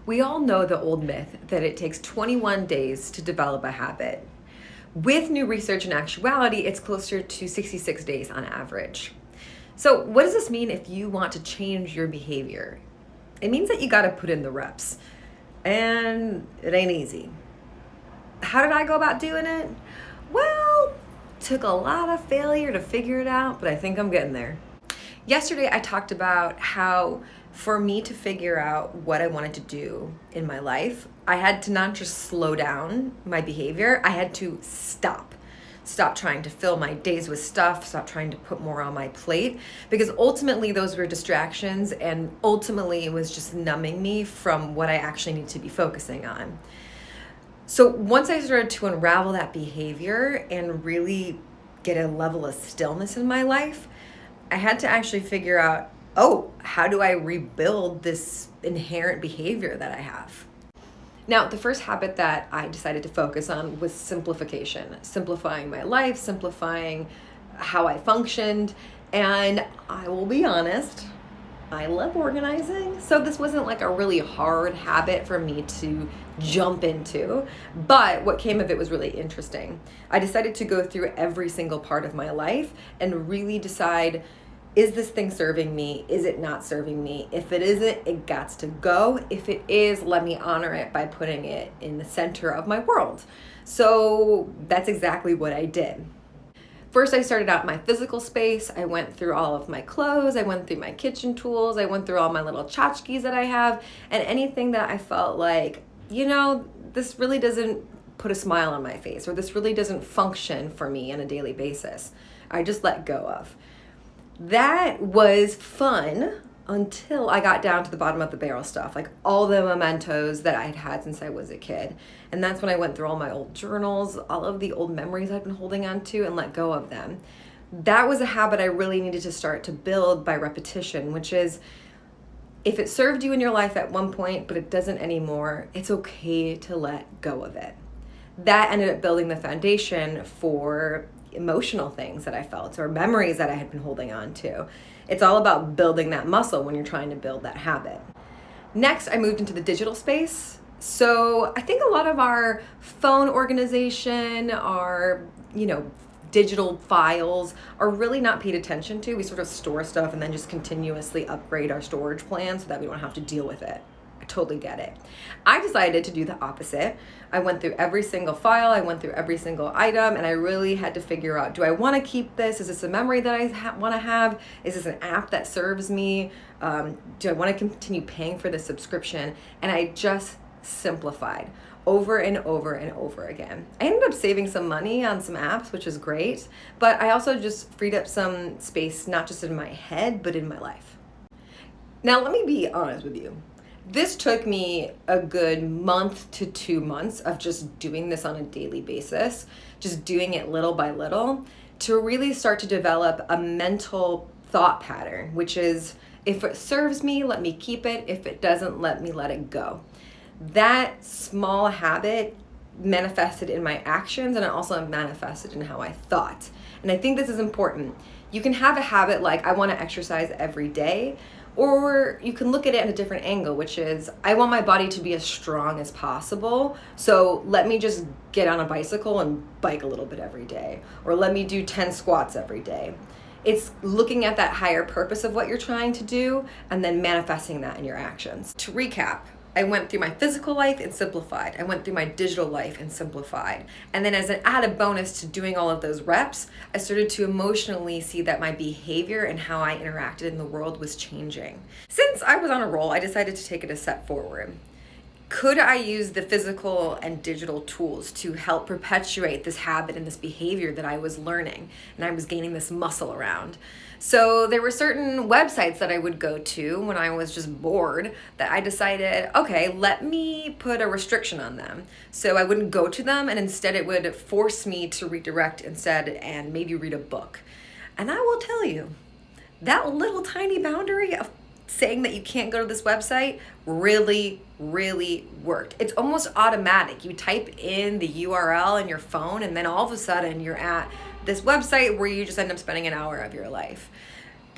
We all know the old myth that it takes 21 days to develop a habit. With new research and actuality, it's closer to 66 days on average. So what does this mean if you want to change your behavior? It means that you got to put in the reps, and it ain't easy. How did I go about doing it? Well, took a lot of failure to figure it out, but I think I'm getting there. Yesterday, I talked about how for me to figure out what I wanted to do in my life, I had to not just slow down my behavior, I had to stop. Stop trying to fill my days with stuff, stop trying to put more on my plate, because ultimately those were distractions, and ultimately it was just numbing me from what I actually need to be focusing on. So once I started to unravel that behavior and really get a level of stillness in my life, I had to actually figure out, how do I rebuild this inherent behavior that I have? Now, the first habit that I decided to focus on was simplification, simplifying my life, simplifying how I functioned. And I will be honest, I love organizing. So this wasn't like a really hard habit for me to jump into, but what came of it was really interesting. I decided to go through every single part of my life and really decide, is this thing serving me? Is it not serving me? If it isn't, it gots to go. If it is, let me honor it by putting it in the center of my world. So that's exactly what I did. First, I started out in my physical space. I went through all of my clothes. I went through my kitchen tools. I went through all my little tchotchkes that I have, and anything that I felt like, this really doesn't put a smile on my face, or this really doesn't function for me on a daily basis. I just let go of. That was fun until I got down to the bottom of the barrel stuff, like all the mementos that I'd had since I was a kid. And that's when I went through all my old journals, all of the old memories I've been holding on to, and let go of them. That was a habit I really needed to start to build by repetition, which is, if it served you in your life at one point, but it doesn't anymore, it's okay to let go of it. That ended up building the foundation for emotional things that I felt or memories that I had been holding on to. It's all about building that muscle when you're trying to build that habit. Next, I moved into the digital space. So I think a lot of our phone organization, our, digital files are really not paid attention to. We sort of store stuff and then just continuously upgrade our storage plan so that we don't have to deal with it. I totally get it. I decided to do the opposite. I went through every single file, I went through every single item, and I really had to figure out, do I want to keep this? Is this a memory that I want to have? Is this an app that serves me? Do I want to continue paying for the subscription? And I just simplified over and over and over again. I ended up saving some money on some apps, which is great, but I also just freed up some space, not just in my head, but in my life. Now, let me be honest with you. This took me a good month to 2 months of just doing this on a daily basis, just doing it little by little, to really start to develop a mental thought pattern, which is, if it serves me, let me keep it. If it doesn't, let me let it go. That small habit manifested in my actions, and it also manifested in how I thought. And I think this is important. You can have a habit like, I want to exercise every day, or you can look at it in a different angle, which is, I want my body to be as strong as possible, so let me just get on a bicycle and bike a little bit every day, or let me do 10 squats every day. It's looking at that higher purpose of what you're trying to do and then manifesting that in your actions. To recap, I went through my physical life and simplified. I went through my digital life and simplified. And then as an added bonus to doing all of those reps, I started to emotionally see that my behavior and how I interacted in the world was changing. Since I was on a roll, I decided to take it a step forward. Could I use the physical and digital tools to help perpetuate this habit and this behavior that I was learning and I was gaining this muscle around? So there were certain websites that I would go to when I was just bored that I decided, okay, let me put a restriction on them. So I wouldn't go to them, and instead it would force me to redirect instead and maybe read a book. And I will tell you, that little tiny boundary of saying that you can't go to this website really worked. It's almost automatic. You type in the URL in your phone, and then all of a sudden you're at this website where you just end up spending an hour of your life.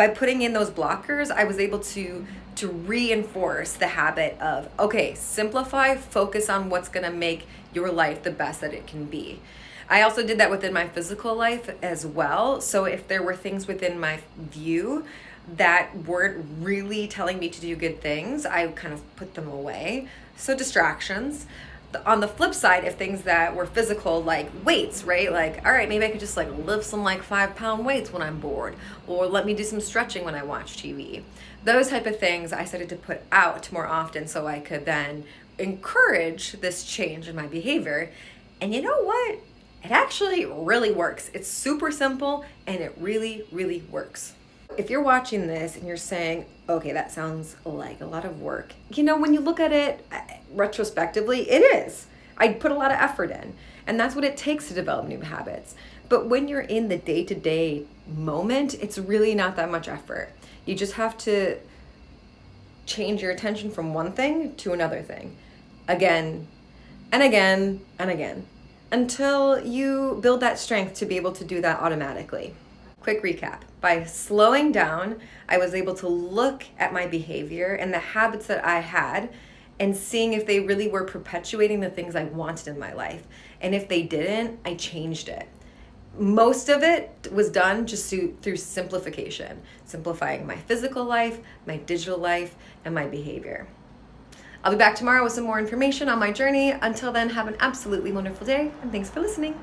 By putting in those blockers, I was able to reinforce the habit of, okay, simplify, focus on what's going to make your life the best that it can be. I also did that within my physical life as well. So if there were things within my view that weren't really telling me to do good things, I kind of put them away. So distractions. On the flip side, if things that were physical, like weights, right? Like, all right, maybe I could just like lift some like 5-pound weights when I'm bored, or let me do some stretching when I watch TV. Those type of things I started to put out more often so I could then encourage this change in my behavior. And you know what? It actually really works. It's super simple and it really, really works. If you're watching this and you're saying, okay, that sounds like a lot of work, you know, when you look at it retrospectively, it is. I put a lot of effort in, and that's what it takes to develop new habits. But when you're in the day-to-day moment, it's really not that much effort. You just have to change your attention from one thing to another thing, again and again and again, until you build that strength to be able to do that automatically. Quick recap. By slowing down, I was able to look at my behavior and the habits that I had and seeing if they really were perpetuating the things I wanted in my life. And if they didn't, I changed it. Most of it was done just through simplification, simplifying my physical life, my digital life, and my behavior. I'll be back tomorrow with some more information on my journey. Until then, have an absolutely wonderful day, and thanks for listening.